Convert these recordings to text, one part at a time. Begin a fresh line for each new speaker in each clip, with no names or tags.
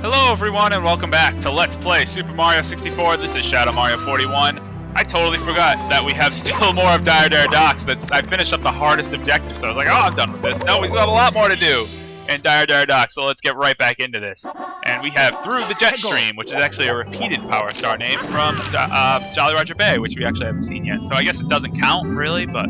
Hello everyone and welcome back to Let's Play Super Mario 64. This is ShadowMario41. I totally forgot that we have still more of Dire Docks. I finished up the hardest objective, so I was like, oh, I'm done with this. No, we still have a lot more to do in Dire Docks, so let's get right back into this. And we have Through the Jet Stream, which is actually a repeated Power Star name from Jolly Roger Bay, which we actually haven't seen yet. So I guess it doesn't count, really, but...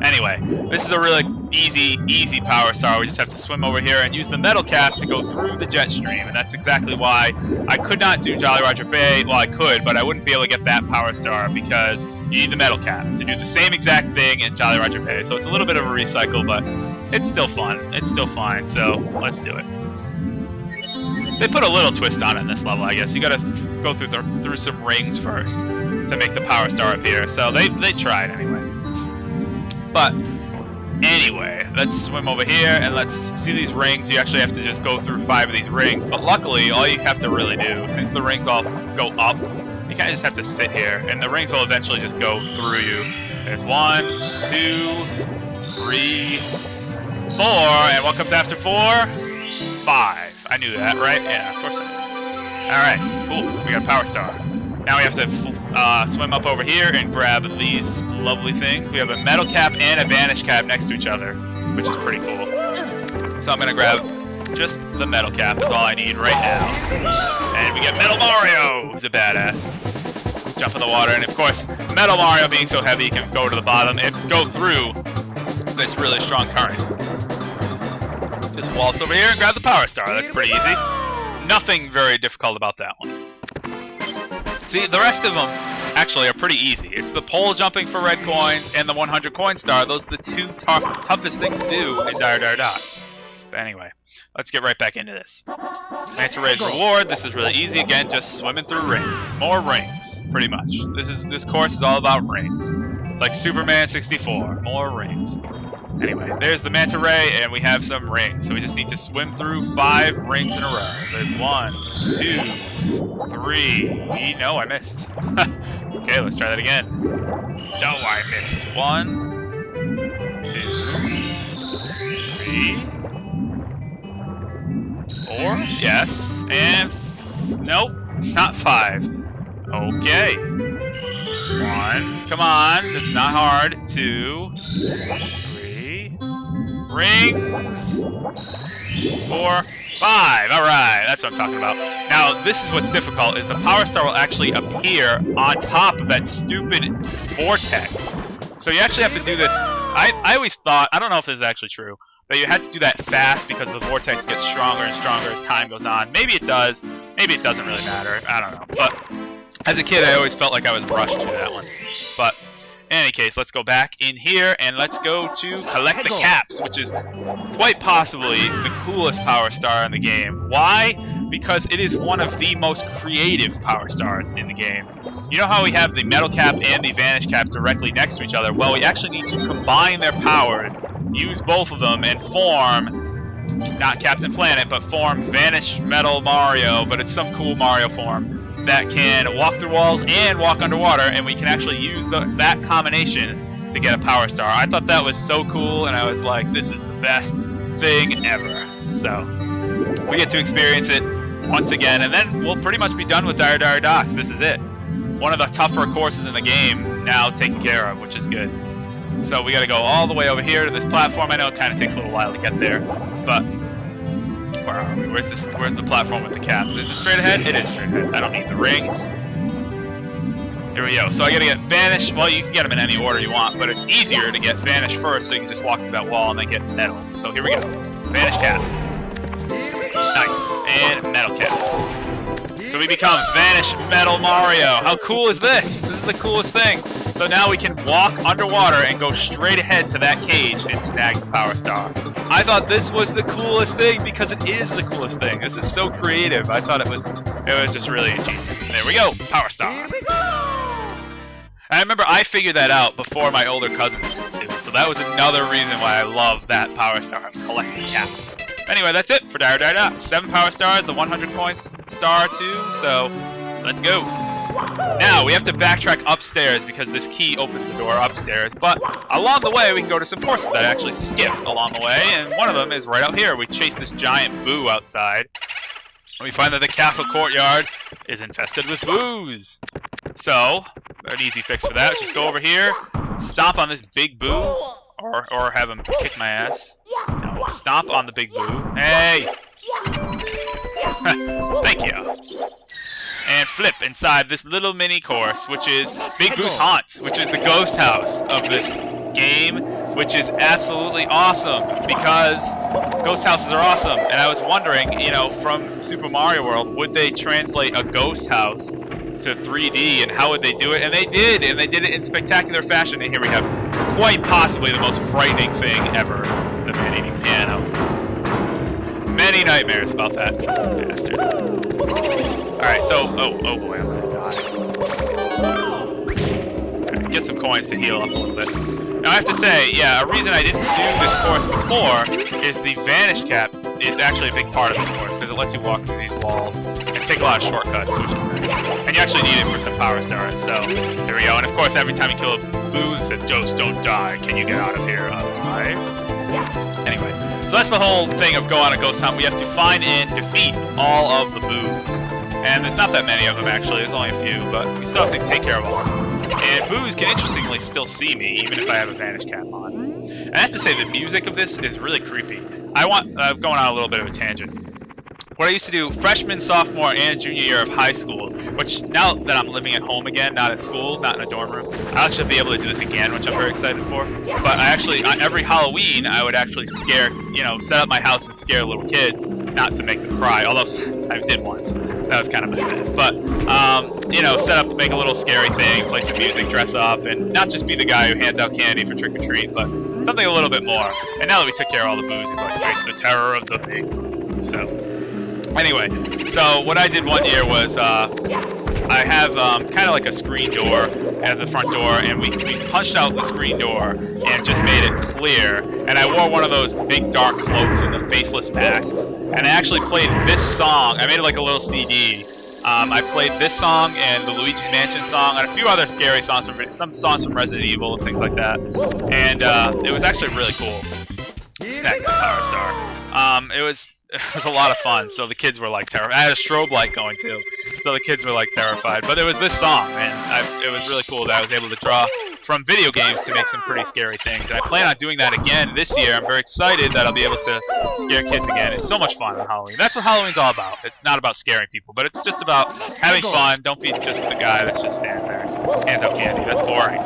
Anyway, this is a really easy Power Star. We just have to swim over here and use the metal cap to go through the jet stream. And that's exactly why I could not do Jolly Roger Bay. Well, I could, but I wouldn't be able to get that Power Star because you need the metal cap to do the same exact thing in Jolly Roger Bay. So it's a little bit of a recycle, but it's still fun. It's still fine, so let's do it. They put a little twist on it in this level, I guess. You gotta go through some rings first to make the Power Star appear. So they tried anyway. But anyway, let's swim over here and let's see these rings. You actually have to just go through 5 of these rings. But luckily, all you have to really do, since the rings all go up, you kind of just have to sit here. And the rings will eventually just go through you. There's 1, 2, 3, 4. And what comes after 4? 5. I knew that, right? Yeah, of course I did. Alright, cool. We got a Power Star. Now we have to swim up over here and grab these lovely things. We have a metal cap and a vanish cap next to each other, which is pretty cool. So I'm going to grab just the metal cap is all I need right now. And we get Metal Mario, who's a badass. Jump in the water, and of course, Metal Mario being so heavy, you can go to the bottom and go through this really strong current. Just waltz over here and grab the Power Star. That's pretty easy. Nothing very difficult about that one. See, the rest of them actually are pretty easy. It's the pole jumping for red coins and the 100 coin star. Those are the 2 toughest things to do in Dire Docks. But anyway, let's get right back into this. Manta Ray's reward. This is really easy. Again, just swimming through rings. More rings, pretty much. This course is all about rings. It's like Superman 64. More rings. Anyway, there's the Manta Ray, and we have some rings. So we just need to swim through 5 rings in a row. There's 1, 2, 3. No, I missed. Okay, let's try that again. Oh, I missed. 1, 2, 3, 4. Yes, and nope, not 5. Okay. 1. Come on, it's not hard. 2. Rings. 4, 5. Alright, that's what I'm talking about. Now, this is what's difficult, is the Power Star will actually appear on top of that stupid vortex. So you actually have to do this. I always thought, I don't know if this is actually true, but you had to do that fast because the vortex gets stronger and stronger as time goes on. Maybe it does. Maybe it doesn't really matter. I don't know. But as a kid, I always felt like I was rushed to that one. But in any case, let's go back in here and let's go to collect the caps, which is quite possibly the coolest Power Star in the game. Why? Because it is one of the most creative Power Stars in the game. You know how we have the metal cap and the vanish cap directly next to each other? Well, we actually need to combine their powers, use both of them, and form, not Captain Planet, but form Vanish Metal Mario, but it's some cool Mario form that can walk through walls and walk underwater, and we can actually use that combination to get a Power Star. I thought that was so cool, and I was like, this is the best thing ever. So, we get to experience it once again, and then we'll pretty much be done with Dire Docks. This is it. One of the tougher courses in the game now taken care of, which is good. So we gotta go all the way over here to this platform. I know it kind of takes a little while to get there, but where are we? Where's the platform with the caps? Is it straight ahead? It is straight ahead. I don't need the rings. Here we go. So I gotta get Vanish. Well, you can get them in any order you want, but it's easier to get Vanish first, so you can just walk through that wall and then get Metal. So here we go. Vanish cap. Nice. And Metal cap. So we become Vanish Metal Mario. How cool is this? This is the coolest thing. So now we can walk underwater and go straight ahead to that cage and snag the Power Star. I thought this was the coolest thing because it is the coolest thing. This is so creative. I thought it was just really ingenious. There we go, Power Star. Here we go. I remember I figured that out before my older cousins did too. So that was another reason why I love that Power Star of collecting caps. Anyway, that's it for Dire Docks. 7 Power Stars, the 100 coin star too. So let's go. Now, we have to backtrack upstairs because this key opens the door upstairs, but along the way we can go to some courses that I actually skipped along the way, and one of them is right out here. We chase this giant boo outside, We find that the castle courtyard is infested with boos. So, an easy fix for that. Just go over here, stomp on this big boo, or have him kick my ass. No, stomp on the big boo. Hey! Thank you. And flip inside this little mini course, which is Big Boo's Haunt, which is the ghost house of this game, which is absolutely awesome because ghost houses are awesome. And I was wondering, you know, from Super Mario World, would they translate a ghost house to 3D, and how would they do it? And they did it in spectacular fashion. And here we have quite possibly the most frightening thing ever, the man-eating piano. Many nightmares about that bastard. Alright, so, oh boy, I'm gonna die. Get some coins to heal up a little bit. Now I have to say, yeah, a reason I didn't do this course before is the Vanish Cap is actually a big part of this course, because it lets you walk through these walls and take a lot of shortcuts, which is nice. And you actually need it for some power stars, so here we go. And of course, every time you kill a boo, it says, "Ghost, don't die. Can you get out of here alive?" Anyway, so that's the whole thing of go on a ghost hunt. We have to find and defeat all of the boos. And there's not that many of them, actually. There's only a few, but we still have to take care of all of them. And boos can interestingly still see me, even if I have a Vanish Cap on. And I have to say, the music of this is really creepy. Going on a little bit of a tangent. What I used to do freshman, sophomore, and junior year of high school, which now that I'm living at home again, not at school, not in a dorm room, I'll actually be able to do this again, which I'm very excited for. But I actually, on every Halloween, I would actually scare, set up my house and scare little kids, not to make them cry, although I did once. That was kind of bad. But, set up to make a little scary thing, play some music, dress up, and not just be the guy who hands out candy for trick-or-treat, but something a little bit more. And now that we took care of all the boos, he's like, face the terror of the big boo. So, anyway, so what I did one year was, I have kind of like a screen door at the front door, and we punched out the screen door and just made it clear. And I wore one of those big dark cloaks and the faceless masks. And I actually played this song. I made it like a little CD. I played this song and the Luigi's Mansion song and a few other scary songs some songs from Resident Evil and things like that. And it was actually really cool. Snack the Power Star. It was a lot of fun. So the kids were like terrified. I had a strobe light going too, so the kids were like terrified. But it was this song, and it was really cool that I was able to draw from video games to make some pretty scary things. And I plan on doing that again this year. I'm very excited that I'll be able to scare kids again. It's so much fun on Halloween. That's what Halloween's all about. It's not about scaring people, but it's just about having fun. Don't be just the guy that just stands there and hands out candy. That's boring.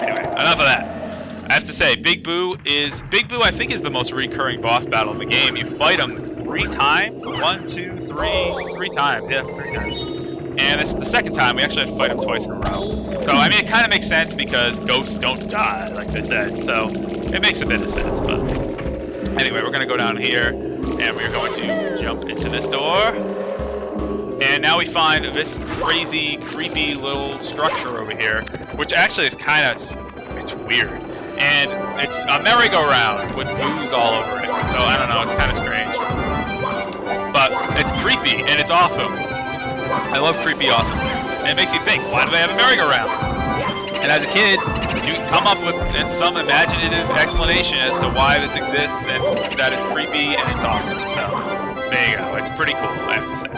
Anyway, enough of that. I have to say, Big Boo, I think, is the most recurring boss battle in the game. You fight him 3 times? 1, 2, 3, 3 times. Yeah, 3 times. And it's the second time we actually have to fight him twice in a row. So, I mean, it kind of makes sense because ghosts don't die, like they said. So, it makes a bit of sense. But anyway, we're going to go down here, and we're going to jump into this door. And now we find this crazy, creepy little structure over here, which actually is it's weird. And it's a merry-go-round with boos all over it. So, I don't know, it's kind of strange. But it's creepy, and it's awesome. I love creepy, awesome things. And it makes you think, why do they have a merry-go-round? And as a kid, you can come up with some imaginative explanation as to why this exists, and that it's creepy, and it's awesome. So, there you go. It's pretty cool, I have to say.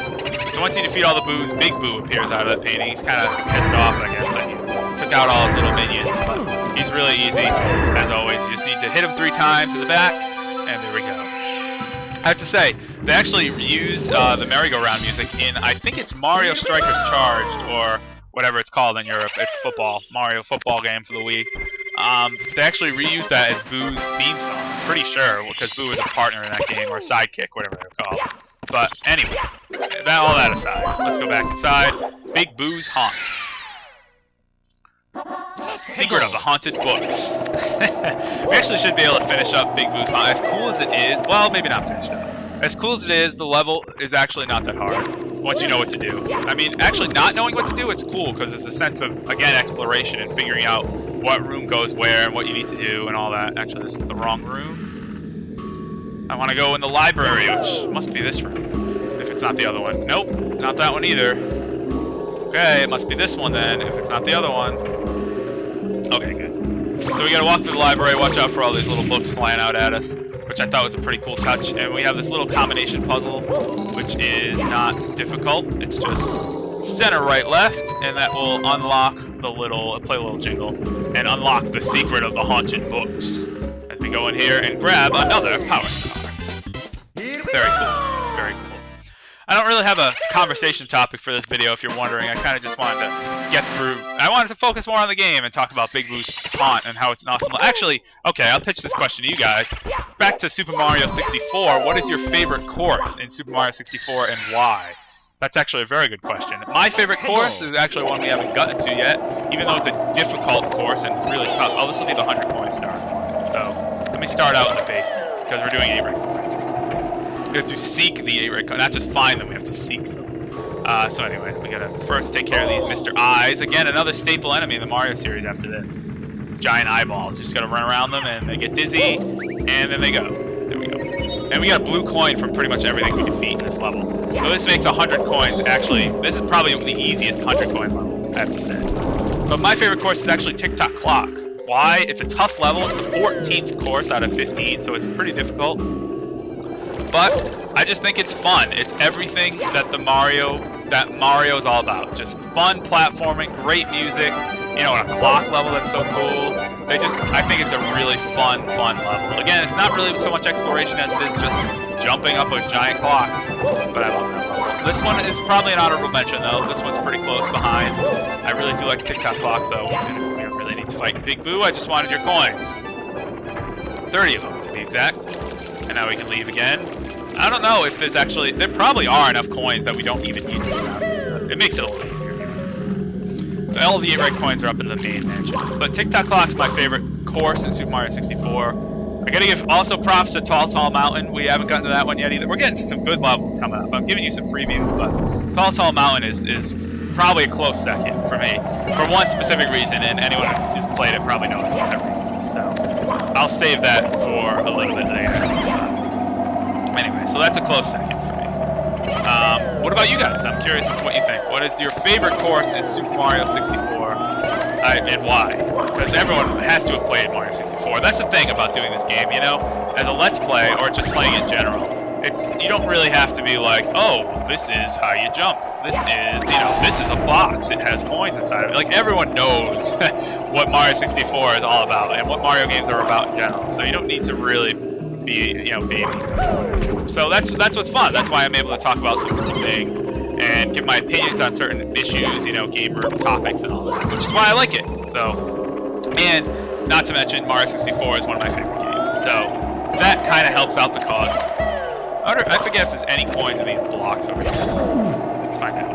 So once you defeat all the boos, Big Boo appears out of that painting. He's kind of pissed off, I guess, that you took out all his little minions. But he's really easy, as always. You just need to hit him 3 times in the back, and there we go. I have to say, they actually reused the merry-go-round music in, I think it's Mario Strikers Charged, or whatever it's called in Europe. It's football, Mario football game for the Wii. They actually reused that as Boo's theme song. I'm pretty sure, because Boo was a partner in that game, or a sidekick, whatever they're called. But anyway, all that aside, let's go back inside. Big Boo's Haunt. Secret of the Haunted Books. We actually should be able to finish up Big Boo's Haunt. As cool as it is, well, maybe not finish it up. As cool as it is, the level is actually not that hard once you know what to do. I mean, actually not knowing what to do, it's cool because it's a sense of, again, exploration and figuring out what room goes where and what you need to do and all that. Actually, this is the wrong room. I want to go in the library, which must be this room, if it's not the other one. Nope, not that one either. Okay, it must be this one then, if it's not the other one. Okay, good. So we gotta walk through the library, watch out for all these little books flying out at us, which which I thought was a pretty cool touch. And we have this little combination puzzle, which is not difficult. It's just center, right, left, and that will unlock the little, play a little jingle, and unlock the secret of the haunted books. As we go in here and grab another power star. Very cool, very cool. I don't really have a conversation topic for this video, if you're wondering. I kind of just wanted to get through. I wanted to focus more on the game and talk about Big Boo's Haunt and how it's an awesome. Actually, okay, I'll pitch this question to you guys. Back to Super Mario 64. What is your favorite course in Super Mario 64 and why? That's actually a very good question. My favorite course is actually one we haven't gotten to yet, even though it's a difficult course and really tough. Oh, this will be the 100 coin star. So let me start out in the basement because we're doing 8 rank coins. We have to seek the 8 rank coins, not just find them. We have to seek them. So anyway, we gotta first take care of these Mr. Eyes. Again, another staple enemy in the Mario series after this. Giant eyeballs. You just gotta run around them and they get dizzy, and then they go. There we go. And we got a blue coin from pretty much everything we defeat in this level. So this makes 100 coins. Actually, this is probably the easiest 100 coin level, I have to say. But my favorite course is actually Tick-Tock Clock. Why? It's a tough level. It's the 14th course out of 15, so it's pretty difficult. But I just think it's fun. It's everything that Mario is all about. Just fun platforming, great music, you know, a clock level that's so cool. I think it's a really fun level. Again, it's not really so much exploration as it is just jumping up a giant clock. But I love that level. This one is probably an honorable mention though. This one's pretty close behind. I really do like Tick-Tock Clock though. We don't really need to fight Big Boo. I just wanted your coins. 30 of them to be exact. And now we can leave again. I don't know if there's actually, there probably are enough coins that we don't even need to go down. It makes it a little easier. All of the 8 red coins are up in the main mansion. But Tick-Tock Clock's my favorite course in Super Mario 64. I gotta give also props to Tall Mountain. We haven't gotten to that one yet either. We're getting to some good levels coming up. I'm giving you some previews, but Tall Mountain is probably a close second for me. For one specific reason, and anyone who's played it probably knows what that reason is. So I'll save that for a little bit later. Anyway, so that's a close second for me. What about you guys? I'm curious as to what you think. What is your favorite course in Super Mario 64, and why? Because everyone has to have played Mario 64. That's the thing about doing this game, you know? As a Let's Play, or just playing in general, you don't really have to be like, oh, this is how you jump. This is, you know, this is a box. It has coins inside of it. Like, everyone knows what Mario 64 is all about, and what Mario games are about in general. So you don't need to really be, you know, baby. So that's what's fun. That's why I'm able to talk about some cool things and give my opinions on certain issues, you know, gamer topics and all that, which is why I like it. So, and not to mention Mario 64 is one of my favorite games. So that kind of helps out the cost. I forget if there's any coins in these blocks over here. Let's find out.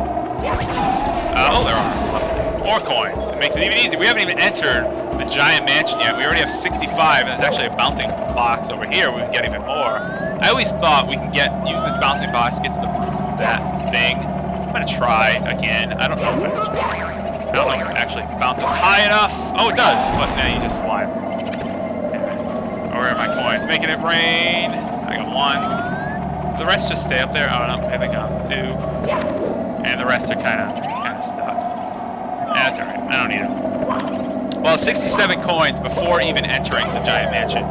Oh, there are. More coins. It makes it even easier. We haven't even entered the giant mansion yet. We already have 65, and there's actually a bouncing box over here. We can get even more. I always thought we can use this bouncing box to get to the roof of that thing. I'm gonna try again. I don't know if it actually bounces high enough. Oh, it does, but now you just slide. Where are my coins? Making it rain. I got 1. The rest just stay up there. I don't know. Maybe I got 2. And the rest are kind of stuck. That's alright. I don't need them. Well, 67 coins before even entering the giant mansion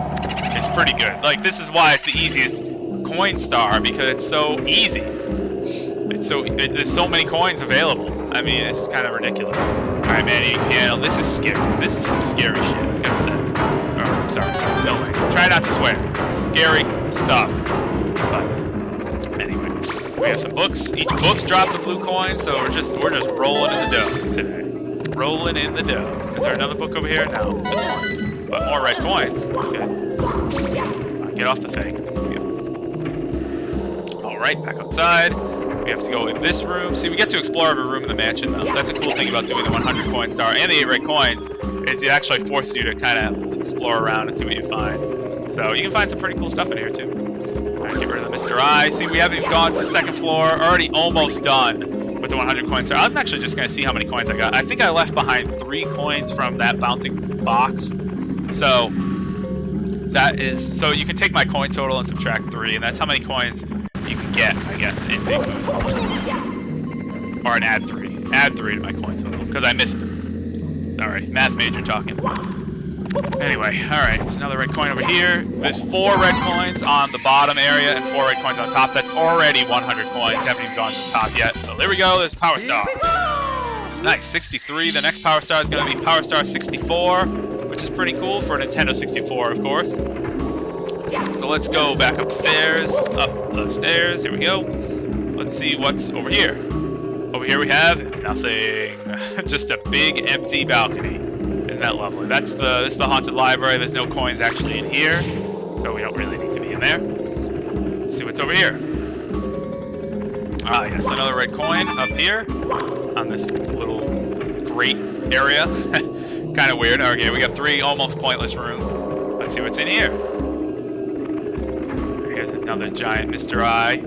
is pretty good. Like, this is why it's the easiest coin star, because it's so easy. There's so many coins available. I mean, it's kind of ridiculous. Alright, Manny, this is scary. This is some scary shit, I gotta say. Oh, sorry, filming. Try not to swear. Scary stuff. But anyway, we have some books. Each book drops a blue coin, so we're just rolling in the dough today. Rolling in the dough. Is there another book over here? No. But more red coins. That's good. Get off the thing. Alright, back outside. We have to go in this room. See, we get to explore every room in the mansion, though. That's a cool thing about doing the 100 coin star and the 8 red coins, is it actually forces you to kind of explore around and see what you find. So you can find some pretty cool stuff in here, too. Alright, get rid of the Mr. Eye. See, we haven't even gone to the second floor. Already almost done with the 100 coin star. I'm actually just going to see how many coins I got. I think I left behind 3 coins from that bouncing box. So so you can take my coin total and subtract 3, and that's how many coins you can get, I guess, in Big Boo's Haunt. Or an add 3. Add 3 to my coin total, because I missed it. Sorry, math major talking. Anyway, alright, it's another red coin over here. There's 4 red coins on the bottom area and 4 red coins on top. That's already 100 coins. Haven't even gone to the top yet. So there we go. There's Power Star. Nice, 63. The next Power Star is going to be Power Star 64, which is pretty cool for a Nintendo 64, of course. So let's go back up the stairs. Up the stairs. Here we go. Let's see what's over here. Over here we have nothing. Just a big empty balcony. Isn't that lovely? This is the haunted library. There's no coins actually in here, so we don't really need to be in there. Let's see what's over here. Ah, yes, another red coin up here on this little grate area. Kind of weird. Okay, we got 3 almost pointless rooms. Let's see what's in here. Here's another giant Mr. I.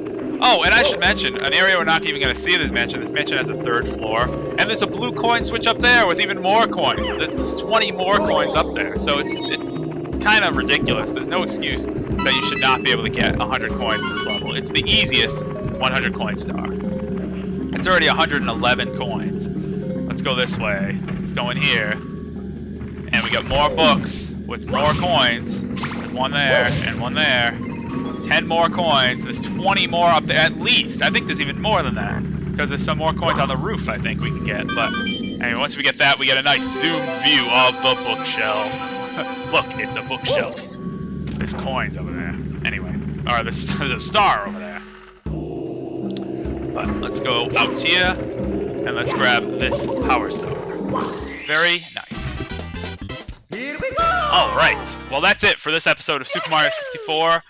Oh, and I should mention, an area we're not even going to see this mansion. This mansion has a 3rd floor. And there's a blue coin switch up there with even more coins. There's 20 more coins up there. So it's kind of ridiculous. There's no excuse that you should not be able to get 100 coins at this level. It's the easiest 100 coin star. It's already 111 coins. Let's go this way. Let's go in here. And we got more books with more coins. There's 1 there and 1 there. 10 more coins. There's 20 more up there at least. I think there's even more than that. Because there's some more coins on the roof I think we can get. But anyway, once we get that, we get a nice zoomed view of the bookshelf. Look, it's a bookshelf. There's coins over there. Anyway. Or there's a star over there. But let's go out here. And let's grab this Power Star. Very nice. Alright. Well, that's it for this episode of Super Mario 64.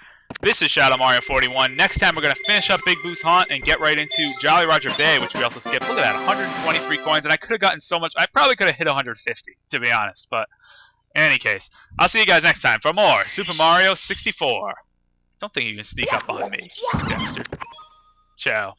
This is ShadowMario41. Next time, we're going to finish up Big Boo's Haunt and get right into Jolly Roger Bay, which we also skipped. Look at that, 123 coins, and I could have gotten so much. I probably could have hit 150, to be honest. But in any case, I'll see you guys next time for more Super Mario 64. Don't think you can sneak up on me, bastard. Ciao.